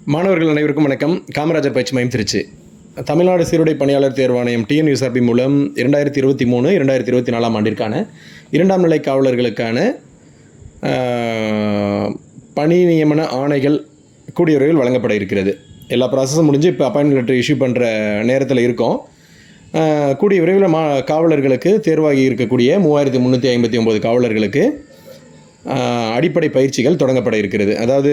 மாணவர்கள் அனைவருக்கும் வணக்கம். காமராஜர் பயிற்சி மையம் திருச்சி. தமிழ்நாடு சீருடை பணியாளர் தேர்வாணையம் டிஎன்யூஎஸ்ஆர்பி மூலம் 2023 2024 ஆண்டிற்கான 2ஆம் நிலை காவலர்களுக்கான பணி நியமன ஆணைகள் கூடிய விரைவில் வழங்கப்பட இருக்கிறது. எல்லா ப்ராசஸும் முடிஞ்சு இப்போ அப்பாயின்மெண்ட் லெட்டர் இஷ்யூ பண்ணுற நேரத்தில் இருக்கோம். கூடிய விரைவில் காவலர்களுக்கு தேர்வாகி இருக்கக்கூடிய 3359 காவலர்களுக்கு அடிப்படை பயிற்சிகள் தொடங்கப்பட இருக்கிறது. அதாவது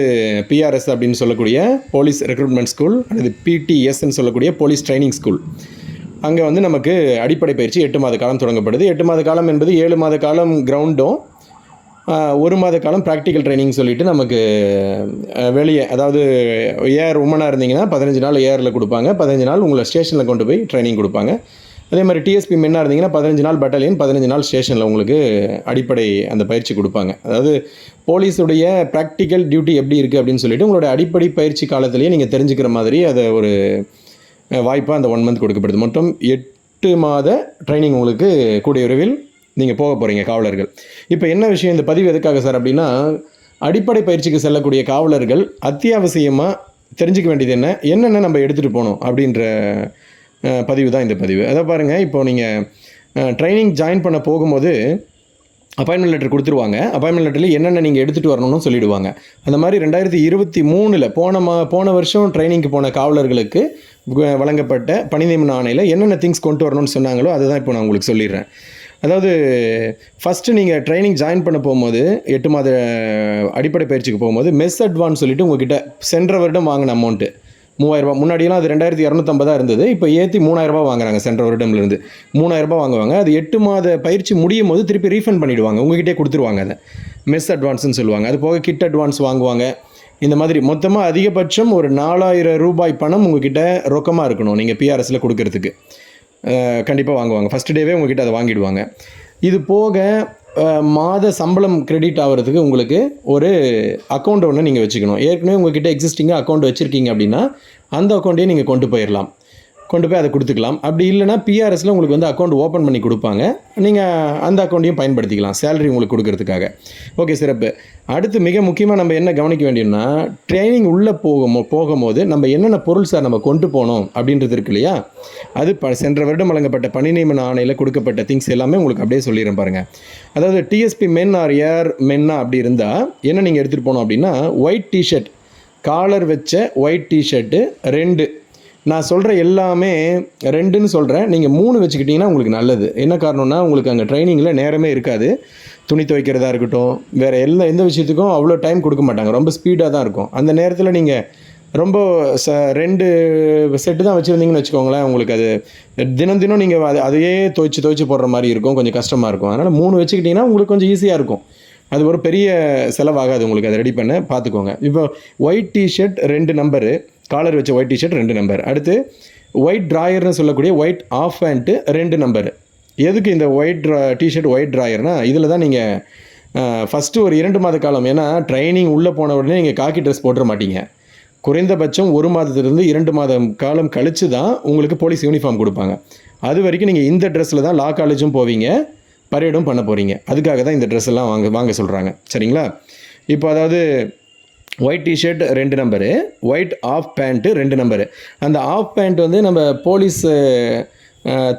பிஆர்எஸ் அப்படின்னு சொல்லக்கூடிய போலீஸ் ரெக்ரூட்மெண்ட் ஸ்கூல் அல்லது பிடிஎஸ்ன்னு சொல்லக்கூடிய போலீஸ் ட்ரைனிங் ஸ்கூல். அங்கே வந்து நமக்கு அடிப்படை பயிற்சி 8 மாத காலம் தொடங்கப்படுது. 8 மாத காலம் என்பது 7 மாத காலம் கிரவுண்டும் 1 மாத காலம் ப்ராக்டிக்கல் ட்ரைனிங் சொல்லிவிட்டு நமக்கு வெளியே, அதாவது ஏஆர் உமனாக இருந்தீங்கன்னா 15 நாள் ஏஆரில் கொடுப்பாங்க, 15 நாள் உங்களை ஸ்டேஷனில் கொண்டு போய் ட்ரைனிங் கொடுப்பாங்க. அதே மாதிரி டிஎஸ்பி மென்னாக இருந்தீங்கன்னா 15 நாள் பட்டாலியன், 15 நாள் ஸ்டேஷனில் உங்களுக்கு அடிப்படை அந்த பயிற்சி கொடுப்பாங்க. அதாவது போலீஸுடைய ப்ராக்டிக்கல் டியூட்டி எப்படி இருக்குது அப்படின்னு சொல்லிட்டு உங்களோட அடிப்படை பயிற்சி காலத்திலேயே நீங்கள் தெரிஞ்சுக்கிற மாதிரி அதை ஒரு வாய்ப்பாக அந்த 1 மந்த் கொடுக்கப்படுது. மொத்தம் 8 மாத ட்ரைனிங் உங்களுக்கு கூடிய விரைவில் நீங்கள் போக போகிறீங்க காவலர்கள். இப்போ என்ன விஷயம், இந்த பதிவு எதுக்காக சார் அப்படின்னா, அடிப்படை பயிற்சிக்கு செல்லக்கூடிய காவலர்கள் அத்தியாவசியமாக தெரிஞ்சிக்க வேண்டியது என்னென்ன நம்ம எடுத்துகிட்டு போகணும் அப்படின்ற பதிவு தான் இந்த பதிவு. அதை பாருங்கள், இப்போது நீங்கள் ட்ரைனிங் ஜாயின் பண்ண போகும்போது அப்பாயின்மெண்ட் லெட்டர் கொடுத்துருவாங்க. அப்பாயின்மெண்ட் லெட்டரில் என்னென்ன நீங்கள் எடுத்துகிட்டு வரணும்னு சொல்லிவிடுவாங்க. அந்த மாதிரி 2023 போன வருஷம் ட்ரைனிங்க்கு போன காவலர்களுக்கு வழங்கப்பட்ட பணி நியமன ஆணையில் என்னென்ன திங்ஸ் கொண்டு வரணும்னு சொன்னாங்களோ அதை தான் இப்போ நான் உங்களுக்கு சொல்லிடுறேன். அதாவது ஃபஸ்ட்டு நீங்கள் ட்ரைனிங் ஜாயின் பண்ண போகும்போது 8 மாத அடிப்படை பயிற்சிக்கு போகும்போது மெஸ் அட்வான்ஸ் சொல்லிவிட்டு உங்கள்கிட்ட சென்ற வருடம் வாங்கின அமௌண்ட்டு 3000 ரூபா. முன்னாடியெல்லாம் அது 2250 இருந்தது. இப்போ ஏற்றி 3000 ரூபா வாங்குறாங்க. சென்ற வருடம்லேருந்து 3000 ரூபா வாங்குவாங்க. அது 8 மாத பயிற்சி முடியும் போது திருப்பி ரீஃபண்ட் பண்ணிவிடுவாங்க, உங்ககிட்டே கொடுத்துருவாங்க. அதை மெஸ் அட்வான்ஸ்னு சொல்லுவாங்க. அது போக கிட் அட்வான்ஸ் வாங்குவாங்க. இந்த மாதிரி மொத்தமாக அதிகபட்சம் ஒரு 4000 ரூபாய் பணம் உங்ககிட்ட ரொக்கமாக இருக்கணும் நீங்கள் பிஆர்எஸில் கொடுக்கறதுக்கு. கண்டிப்பாக வாங்குவாங்க. ஃபஸ்ட் டேவே உங்ககிட்ட அதை வாங்கிடுவாங்க. இது போக மாத சம்பளம் கிரெடிட் ஆகிறதுக்கு உங்களுக்கு ஒரு அக்கௌண்ட் ஒன்று நீங்கள் வச்சுக்கணும். ஏற்கனவே உங்கள்கிட்ட எக்ஸிஸ்டிங்காக அக்கௌண்ட் வச்சுருக்கீங்க அப்படின்னா அந்த அக்கௌண்ட்டையும் நீங்கள் கொண்டு போய் அதை கொடுத்துக்கலாம். அப்படி இல்லைனா பிஆர்எஸில் உங்களுக்கு வந்து அக்கௌண்ட் ஓப்பன் பண்ணி கொடுப்பாங்க. நீங்கள் அந்த அக்கௌண்ட்டையும் பயன்படுத்திக்கலாம் சேலரி உங்களுக்கு கொடுக்கறதுக்காக. ஓகே, சிறப்பு. அடுத்து மிக முக்கியமாக நம்ம என்ன கவனிக்க வேண்டியதுன்னா, ட்ரைனிங் உள்ளே போகும்போது நம்ம என்னென்ன பொருள் சார் நம்ம கொண்டு போனோம் அப்படின்றது இருக்கு இல்லையா, அது சென்ற வருடம் வழங்கப்பட்ட பணி நியமன ஆணையில் கொடுக்கப்பட்ட திங்ஸ் எல்லாமே உங்களுக்கு அப்படியே சொல்லிடுறேன் பாருங்கள். அதாவது டிஎஸ்பி மென் ஆர் ஏஆர் மென்னா அப்படி இருந்தால் என்ன நீங்கள் எடுத்துகிட்டு போனோம் அப்படின்னா, ஒயிட் டிஷர்ட், காலர் வச்ச ஒயிட் டிஷர்ட்டு 2. நான் சொல்கிற எல்லாமே 2ன்னு சொல்கிறேன். நீங்கள் 3 வச்சுக்கிட்டிங்கன்னா உங்களுக்கு நல்லது. என்ன காரணம்னா, உங்களுக்கு அங்கே ட்ரைனிங்கில் நேரமே இருக்காது. துணி துவைக்கிறதா இருக்கட்டும், வேறு எந்த விஷயத்துக்கும் அவ்வளோ டைம் கொடுக்க மாட்டாங்க. ரொம்ப ஸ்பீடாக தான் இருக்கும். அந்த நேரத்தில் நீங்கள் ரொம்ப 2 செட்டு தான் வச்சுருந்தீங்கன்னு வச்சுக்கோங்களேன், உங்களுக்கு அது தினம் நீங்கள் அதையே துவைச்சி போடுற மாதிரி இருக்கும், கொஞ்சம் கஷ்டமாக இருக்கும். அதனால் 3 வச்சுக்கிட்டிங்கன்னா உங்களுக்கு கொஞ்சம் ஈஸியாக இருக்கும். அது ஒரு பெரிய செலவாகாது உங்களுக்கு, அதை ரெடி பண்ண பார்த்துக்கோங்க. இப்போ ஒயிட் டிஷர்ட் 2 நம்பரு, காலர் வச்ச ஒயிட் டிஷர்ட் 2 நம்பர். அடுத்து ஒயிட் ட்ராயர்னு சொல்லக்கூடிய ஒயிட் ஆஃப் பேண்ட்டு 2 நம்பர். எதுக்கு இந்த ஒயிட் டிஷர்ட் ஒயிட் ட்ராயர்னால், இதில் தான் நீங்கள் ஃபஸ்ட்டு ஒரு 2 மாத காலம், ஏன்னா ட்ரைனிங் உள்ளே போன உடனே நீங்கள் காக்கி ட்ரெஸ் போட்டுற மாட்டீங்க. குறைந்தபட்சம் 1 மாதத்துலேருந்து 2 மாதம் காலம் கழித்து தான் உங்களுக்கு போலீஸ் யூனிஃபார்ம் கொடுப்பாங்க. அது வரைக்கும் நீங்கள் இந்த ட்ரெஸ்ஸில் தான் லா காலேஜும் போவீங்க, பரேடும் பண்ண போகிறீங்க. அதுக்காக தான் இந்த ட்ரெஸ் எல்லாம் வாங்க சொல்கிறாங்க. சரிங்களா? இப்போ அதாவது white T shirt 2 number, white half pant 2 number. அந்த ஆஃப் பேண்ட் வந்து நம்ம போலீஸ்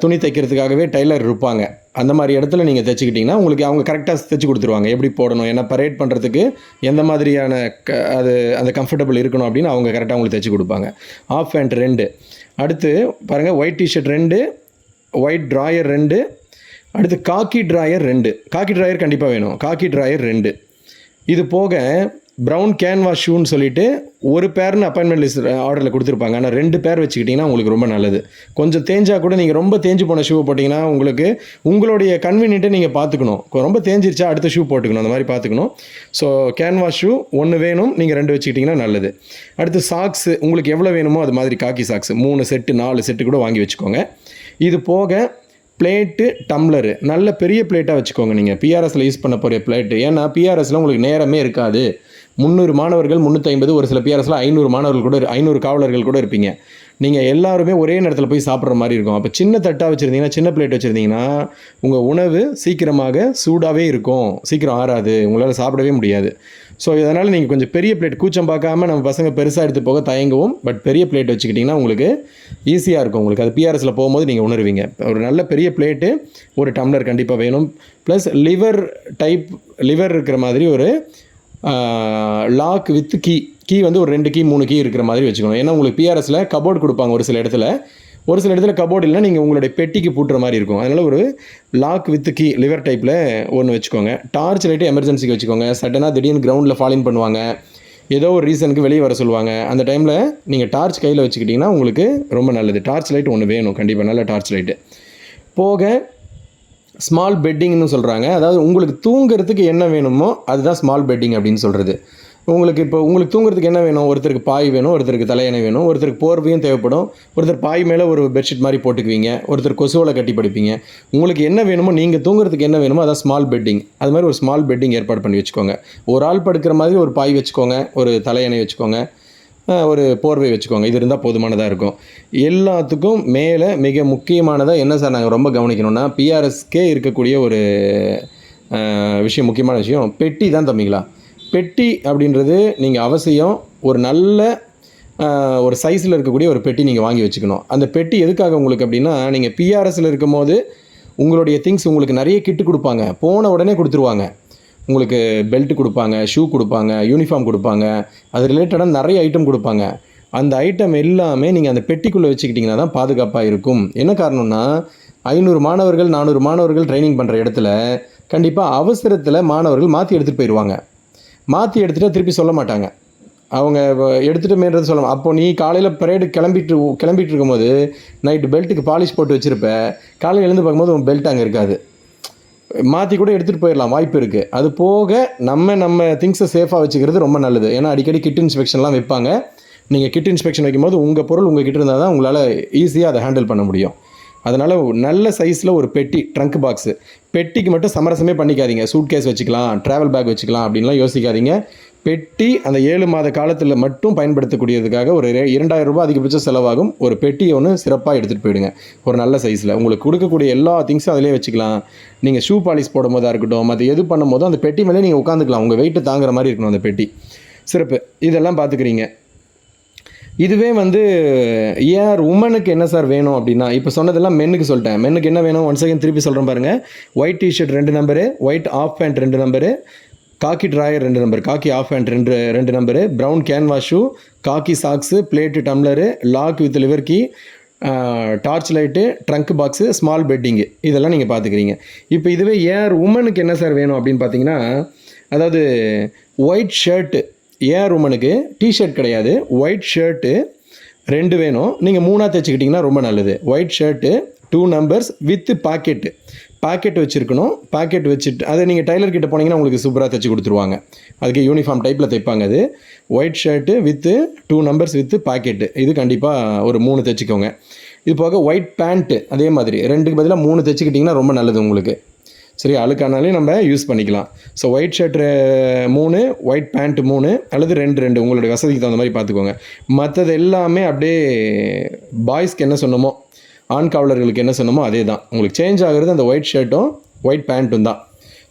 துணி தைக்கிறதுக்காகவே டெய்லர் இருப்பாங்க. அந்த மாதிரி இடத்துல நீங்கள் தைச்சிக்கிட்டிங்கன்னா உங்களுக்கு அவங்க கரெக்டாக தைச்சி கொடுத்துருவாங்க, எப்படி போடணும், ஏன்னா பரேட் பண்ணுறதுக்கு எந்த மாதிரியான அந்த கம்ஃபர்டபுள் இருக்கணும் அப்படின்னு அவங்க கரெக்டாக உங்களுக்கு தைச்சி கொடுப்பாங்க. Half pant 2. அடுத்து பாருங்கள், ஒயிட் டிஷர்ட் 2, ஒயிட் ட்ராயர் 2, அடுத்து காக்கி ட்ராயர் 2. காக்கி ட்ராயர் கண்டிப்பாக வேணும். காக்கி ட்ராயர் 2. இது போக ப்ரௌன் கேன்வாஸ் ஷூன்னு சொல்லிட்டு ஒரு பேர்னு அப்பாயின்மெண்ட் லிஸ்ட் ஆர்டரில் கொடுத்துருப்பாங்க. ஆனால் 2 பேர் வச்சுக்கிட்டிங்கன்னா உங்களுக்கு ரொம்ப நல்லது. கொஞ்சம் தேஞ்சால் கூட, நீங்கள் ரொம்ப தேஞ்சு போன ஷூவை போட்டிங்கன்னா உங்களுக்கு உங்களுடைய கன்வீனியன்ட்டை நீங்கள் பார்த்துக்கணும். ரொம்ப தேஞ்சிருச்சா அடுத்த ஷூ போட்டுக்கணும், அந்த மாதிரி பார்த்துக்கணும். ஸோ கேன்வாஸ் ஷூ 1 வேணும், நீங்கள் 2 வச்சுக்கிட்டிங்கன்னா நல்லது. அடுத்து சாக்ஸு உங்களுக்கு எவ்வளோ வேணுமோ அது மாதிரி காக்கி சாக்ஸு 3 செட்டு 4 செட்டு கூட வாங்கி வச்சுக்கோங்க. இது போக பிளேட்டு, டம்ளரு நல்ல பெரிய பிளேட்டாக வச்சுக்கோங்க. நீங்கள் பிஆர்எஸில் யூஸ் பண்ண போகிற பிளேட்டு, ஏன்னா பிஆர்எஸில் உங்களுக்கு நேரமே இருக்காது. 300 மாணவர்கள், 350, ஒரு சில பிஆர்எஸில் 500 மாணவர்கள் கூட 500 காவலர்கள் கூட இருப்பீங்க. நீங்கள் எல்லாருமே ஒரே நேரத்தில் போய் சாப்பிட்ற மாதிரி இருக்கும். அப்போ சின்ன தட்டாக வச்சுருந்தீங்கன்னா, சின்ன பிளேட் வச்சுருந்தீங்கன்னா உங்கள் உணவு சீக்கிரமாக சூடாகவே இருக்கும், சீக்கிரம் ஆறாது, உங்களால் சாப்பிடவே முடியாது. ஸோ இதனால் நீங்கள் கொஞ்சம் பெரிய பிளேட் கூச்சம் பார்க்காம நம்ம பசங்க பெருசாக எடுத்து போக தயங்குவோம். பட் பெரிய பிளேட் வச்சுக்கிட்டிங்கன்னா உங்களுக்கு ஈஸியாக இருக்கும். உங்களுக்கு அது பிஆர்எஸில் போகும்போது நீங்கள் உணர்வீங்க. ஒரு நல்ல பெரிய பிளேட்டு, ஒரு டம்ளர் கண்டிப்பாக வேணும். ப்ளஸ் லிவர் இருக்கிற மாதிரி ஒரு லாக் வித் கீ வந்து ஒரு 2 கீ 3 கீ இருக்கிற மாதிரி வச்சுக்கணும். ஏன்னா உங்களுக்கு பிஆர்எஸில் கபோர்டு கொடுப்பாங்க ஒரு சில இடத்துல கபோர்டு இல்லைனா நீங்கள் உங்களுடைய பெட்டிக்கு பூட்டுற மாதிரி இருக்கும். அதனால் ஒரு லாக் வித் கீ லிவர் டைப்பில் ஒன்று வச்சுக்கோங்க. டார்ச் லைட்டு எமர்ஜென்சிக்கு வச்சுக்கோங்க. சடனாக திடீர்னு கிரவுண்டில் ஃபாலின் பண்ணுவாங்க, ஏதோ ஒரு ரீசனுக்கு வெளியே வர சொல்லுவாங்க. அந்த டைமில் நீங்கள் டார்ச் கையில் வச்சுக்கிட்டிங்கன்னா உங்களுக்கு ரொம்ப நல்லது. டார்ச் லைட் ஒன்று வேணும் கண்டிப்பாக, நல்ல டார்ச் லைட்டு. போக ஸ்மால் பெட்டிங்னு சொல்கிறாங்க. அதாவது உங்களுக்கு தூங்குறதுக்கு என்ன வேணுமோ அதுதான் ஸ்மால் பெட்டிங் அப்படின்னு சொல்கிறது. உங்களுக்கு தூங்குறதுக்கு என்ன வேணும்? ஒருத்தருக்கு பாய் வேணும், ஒருத்தருக்கு தலையணை வேணும், ஒருத்தருக்கு போர்வையும் தேவைப்படும், ஒருத்தர் பாய் மேலே ஒரு பெட்ஷீட் மாதிரி போட்டுக்குவீங்க, ஒருத்தர் கொசுவில் கட்டி படுப்பீங்க. உங்களுக்கு என்ன வேணுமோ, நீங்கள் தூங்குறதுக்கு என்ன வேணுமோ அதான் ஸ்மால் பெட்டிங். அது மாதிரி ஒரு ஸ்மால் பெட்டிங் ஏற்பாடு பண்ணி வச்சுக்கோங்க. ஒரு ஆள் படுக்கிற மாதிரி ஒரு பாய் வச்சுக்கோங்க, ஒரு தலையணை வச்சுக்கோங்க, ஒரு போர்வை வச்சுக்கோங்க. இது இருந்தால் போதுமானதாக இருக்கும். எல்லாத்துக்கும் மேலே மிக முக்கியமானதாக என்ன சார் நாங்கள் ரொம்ப கவனிக்கணும்னா, பிஆர்எஸ்க்கே இருக்கக்கூடிய ஒரு விஷயம், முக்கியமான விஷயம் பெட்டி தான் தம்பிங்களா. பெட்டி அப்படின்றது நீங்கள் அவசியம் ஒரு நல்ல ஒரு சைஸில் இருக்கக்கூடிய ஒரு பெட்டி நீங்கள் வாங்கி வச்சுக்கணும். அந்த பெட்டி எதுக்காக உங்களுக்கு அப்படின்னா, நீங்கள் பிஆர்எஸில் இருக்கும் போது உங்களுடைய திங்ஸ் உங்களுக்கு நிறைய கிட்டு கொடுப்பாங்க, போன உடனே கொடுத்துருவாங்க. உங்களுக்கு பெல்ட் கொடுப்பாங்க, ஷூ கொடுப்பாங்க, யூனிஃபார்ம் கொடுப்பாங்க, அது ரிலேட்டடாக நிறைய ஐட்டம் கொடுப்பாங்க. அந்த ஐட்டம் எல்லாமே நீங்கள் அந்த பெட்டிக்குள்ளே வச்சுக்கிட்டிங்கன்னா தான் பாதுகாப்பாக இருக்கும். என்ன காரணம்னா, 500 மாணவர்கள் 400 மாணவர்கள் ட்ரைனிங் பண்ணுற இடத்துல கண்டிப்பாக அவசரத்தில் மாணவர்கள் மாற்றி எடுத்துகிட்டு போயிடுவாங்க. மாற்றி எடுத்துகிட்டு திருப்பி சொல்ல மாட்டாங்க. அவங்க எடுத்துகிட்டு மேன்றது சொல்ல. அப்போ நீ காலையில் பரேடு கிளம்பிட்டு இருக்கும்போது நைட்டு பெல்ட்டுக்கு பாலிஷ் போட்டு வச்சுருப்ப, காலையில் எழுந்து பார்க்கும்போது உங்கள் பெல்ட் அங்கே இருக்காது. மாற்றி கூட எடுத்துகிட்டு போயிடலாம், வாய்ப்பு இருக்குது. அது போக நம்ம திங்ஸை சேஃபாக வச்சுக்கிறது ரொம்ப நல்லது. ஏன்னா அடிக்கடி கிட் இன்ஸ்பெக்ஷன்லாம் வைப்பாங்க. நீங்கள் கிட் இன்ஸ்பெக்ஷன் வைக்கும்போது உங்கள் பொருள் உங்கள் கிட்ட இருந்தால் தான் உங்களால் ஈஸியாக அதை ஹேண்டில் பண்ண முடியும். அதனால் நல்ல சைஸில் ஒரு பெட்டி, ட்ரங்க் பாக்ஸு. பெட்டிக்கு மட்டும் சமரசமே பண்ணிக்காதீங்க. சூட் கேஸ் வச்சுக்கலாம், ட்ராவல் பேக் வச்சுக்கலாம் அப்படின்லாம் யோசிக்காதீங்க. பெட்டி அந்த 7 மாத காலத்தில் மட்டும் பயன்படுத்தக்கூடியதுக்காக ஒரு 2000 ரூபாய் அதிகபட்சம் செலவாகும். ஒரு பெட்டியை ஒன்று சிறப்பாக எடுத்துகிட்டு போயிடுங்க, ஒரு நல்ல சைஸில். உங்களுக்கு கொடுக்கக்கூடிய எல்லா திங்ஸும் அதிலே வச்சுக்கலாம். நீங்கள் ஷூ பாலிஷ் போடும் போதாக இருக்கட்டும், மற்ற எது பண்ணும் போதும் அந்த பெட்டி மேலே நீங்கள் உட்காந்துக்கலாம். உங்கள் வெயிட்டு தாங்குற மாதிரி இருக்கணும் அந்த பெட்டி. சிறப்பு. இதெல்லாம் பார்த்துக்கிறீங்க. இதுவே உமனுக்கு என்ன சார் வேணும் அப்படின்னா, இப்போ சொன்னதெல்லாம் மென்னுக்கு சொல்லிட்டேன். மென்னுக்கு என்ன வேணும், 1 செகண்ட் திருப்பி சொல்கிறேன் பாருங்கள். White T shirt 2 number, white half pant 2 number, khaki drawer 2 number, khaki half pant 2 number, brown canvas shoe, khaki socks, plate, tumbler, lock with lever key, torch light, trunk box, small bedding, இதெல்லாம் நீங்கள் பார்த்துக்கிறீங்க. இப்போ இதுவே உமனுக்கு என்ன sir வேணும் அப்படின்னு பார்த்தீங்கன்னா, அதாவது ஒயிட் ஷர்ட்டு. உமனுக்கு டிஷர்ட் கிடையாது, ஒயிட் ஷர்ட்டு 2 வேணும். நீங்கள் 3ஆக தைச்சிக்கிட்டிங்கன்னா ரொம்ப நல்லது. White shirt 2 numbers with packet வச்சுருக்கணும். பாக்கெட் வச்சுட்டு அதை நீங்கள் டைலர் கிட்ட போனீங்கன்னா உங்களுக்கு சூப்பராக தைச்சி கொடுத்துருவாங்க. அதுக்கு யூனிஃபார்ம் டைப்பில் தைப்பாங்க. அது white shirt with 2 numbers with packet, இது கண்டிப்பாக ஒரு 3 தைச்சிக்கோங்க. இது போக ஒயிட் பேண்ட்டு அதே மாதிரி 2க்கு பதிலாக 3 தைச்சிக்கிட்டிங்கன்னா ரொம்ப நல்லது உங்களுக்கு. சரி, அழுக்கானாலே நம்ம யூஸ் பண்ணிக்கலாம். So white shirt 3, white pant 3 அல்லது 2 உங்களுடைய வசதிக்கு தகுந்த மாதிரி பார்த்துக்கோங்க. மற்றது எல்லாமே அப்படியே பாய்ஸ்க்கு என்ன சொன்னமோ, ஆண் காவலர்களுக்கு என்ன சொன்னமோ அதே தான். உங்களுக்கு சேஞ்ச் ஆகிறது அந்த ஒயிட் ஷர்ட்டும் ஒயிட் பேண்ட்டும் தான்.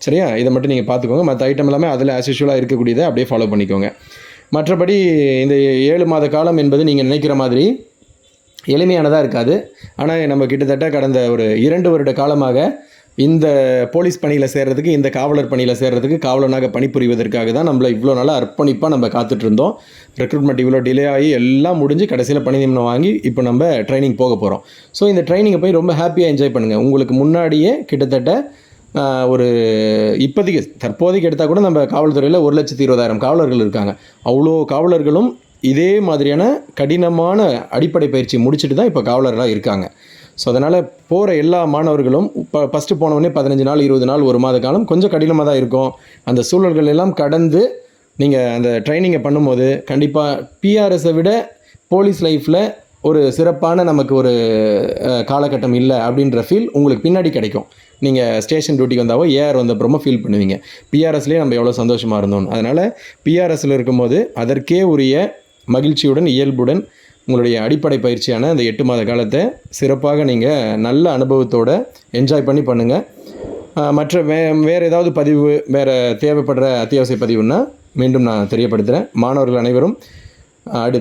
சரியா, இதை மட்டும் நீங்கள் பார்த்துக்கோங்க. மற்ற ஐட்டம் எல்லாமே அதில் ஆஸ் யூஷுவலாக இருக்கக்கூடியதை அப்படியே ஃபாலோ பண்ணிக்கோங்க. மற்றபடி இந்த 7 மாத காலம் என்பது நீங்கள் நினைக்கிற மாதிரி எளிமையானதாக இருக்காது. ஆனால் நம்ம கிட்டத்தட்ட கடந்த ஒரு 2 வருட காலமாக இந்த போலீஸ் பணியில் சேர்கிறதுக்கு, இந்த காவலர் பணியில் சேர்கிறதுக்கு, காவலனாக பணிபுரிவதற்காக தான் நம்மளை இவ்வளோ நாளாக அர்ப்பணிப்பாக நம்ம காத்துட்ருந்தோம். ரெக்ரூட்மெண்ட் இவ்வளோ டிலே ஆகி எல்லாம் முடிஞ்சு கடைசியில் பணி நியமனம் வாங்கி இப்போ நம்ம ட்ரைனிங் போக போகிறோம். ஸோ இந்த ட்ரைனிங்கை போய் ரொம்ப ஹாப்பியாக என்ஜாய் பண்ணுங்கள். உங்களுக்கு முன்னாடியே கிட்டத்தட்ட ஒரு தற்போதைக்கு எடுத்தால் கூட நம்ம காவல்துறையில் 1,20,000 காவலர்கள் இருக்காங்க. அவ்வளோ காவலர்களும் இதே மாதிரியான கடினமான அடிப்படை பயிற்சி முடிச்சுட்டு தான் இப்போ காவலர்களாக இருக்காங்க. ஸோ அதனால் போகிற எல்லா மாணவர்களும் ஃபஸ்ட்டு போனவொடனே 15 நாள் 20 நாள் 1 மாத காலம் கொஞ்சம் கடினமாக தான் இருக்கும். அந்த சூழல்கள் எல்லாம் கடந்து நீங்கள் அந்த ட்ரைனிங்கை பண்ணும்போது கண்டிப்பாக பிஆர்எஸை விட போலீஸ் லைஃப்பில் ஒரு சிறப்பான நமக்கு ஒரு காலகட்டம் இல்லை அப்படின்ற ஃபீல் உங்களுக்கு பின்னாடி கிடைக்கும். நீங்கள் ஸ்டேஷன் டியூட்டிக்கு வந்தாவோ வந்தப்புறமா ஃபீல் பண்ணுவீங்க, பிஆர்எஸ்லேயே நம்ம எவ்வளோ சந்தோஷமாக இருந்தோம். அதனால் பிஆர்எஸில் இருக்கும்போது அதற்கே உரிய மகிழ்ச்சியுடன் இயல்புடன் உங்களுடைய அடிப்படை பயிற்சியான அந்த 8 மாத காலத்தை சிறப்பாக நீங்கள் நல்ல அனுபவத்தோடு என்ஜாய் பண்ணுங்கள். மற்ற வேறு ஏதாவது பதிவு, வேறு தேவைப்படுற அத்தியாவசிய பதிவுன்னா மீண்டும் நான் தெரியப்படுத்துகிறேன். மாணவர்கள் அனைவரும்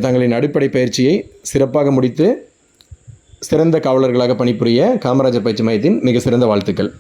தங்களின் அடிப்படை பயிற்சியை சிறப்பாக முடித்து சிறந்த காவலர்களாக பணிபுரிய காமராஜர் பயிற்சி மையத்தின் மிக சிறந்த வாழ்த்துக்கள்.